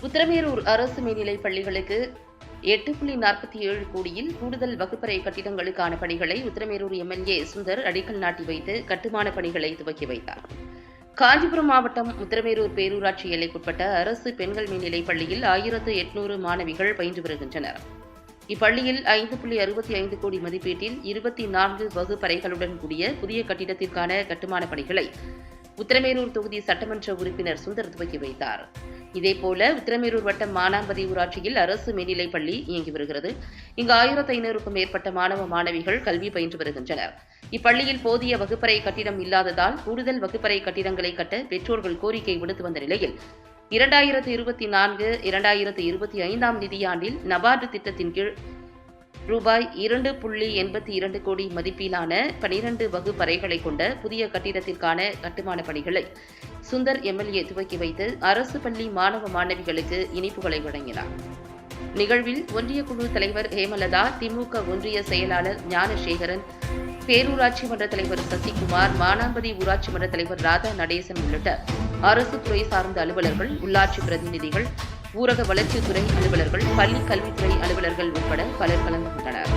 உத்திரமேரூர் அரசு மேல்நிலைப் பள்ளிகளுக்கு 8.47 கோடியில் கூடுதல் வகுப்பறை கட்டிடங்களுக்கான பணிகளை உத்திரமேரூர் எம்எல்ஏ சுந்தர் அடிக்கல் நாட்டி வைத்து கட்டுமான பணிகளை துவக்கி வைத்தார். காஞ்சிபுரம் மாவட்டம் உத்திரமேரூர் பேரூராட்சி எல்லைக்குட்பட்ட அரசு பெண்கள் மேல்நிலைப் பள்ளியில் 1800 மாணவிகள் பயின்று வருகின்றனர். இப்பள்ளியில் 5.65 கோடி மதிப்பீட்டில் 24 வகுப்பறைகளுடன் கூடிய புதிய கட்டிடத்திற்கான கட்டுமான பணிகளை உத்திரமேரூர் தொகுதி சட்டமன்ற உறுப்பினர் சுந்தர் துவக்கி வைத்தார். இதேபோல உத்திரமேரூர் வட்டம் மானாம்பதி ஊராட்சியில் அரசு மேல்நிலைப் பள்ளி இயங்கி வருகிறது. இங்கு 1500க்கும் மேற்பட்ட மாணவ மாணவிகள் கல்வி பயின்று வருகின்றனர். இப்பள்ளியில் போதிய வகுப்பறை கட்டிடம் இல்லாததால் கூடுதல் வகுப்பறை கட்டிடங்களை கட்ட பெற்றோர்கள் கோரிக்கை விடுத்து வந்த நிலையில் 2024-2025 நிதியாண்டில் நபார்டு திட்டத்தின் கீழ் ரூபாய் 2.82 கோடி மதிப்பிலான 12 வகுப்பறைகளை கொண்ட புதிய கட்டிடத்திற்கான கட்டுமான பணிகளை சுந்தர் எம்எல்ஏ துவக்கி வைத்து அரசு பள்ளி மாணவ மாணவிகளுக்கு இனிப்புகளை வழங்கினார். நிகழ்வில் ஒன்றிய குழு தலைவர் ஹேமலதா, திமுக ஒன்றிய செயலாளர் ஞானசேகரன், பேரூராட்சி மன்ற தலைவர் சசிகுமார், மானாம்பதி ஊராட்சி மன்ற தலைவர் ராதா நடேசன் உள்ளிட்ட அரசு துறை சார்ந்த அலுவலர்கள், உள்ளாட்சி பிரதிநிதிகள், ஊரக வளர்ச்சித்துறை அலுவலர்கள், பள்ளி கல்வித்துறை அலுவலர்கள் உட்பட பலர் கலந்து கொண்டனர்.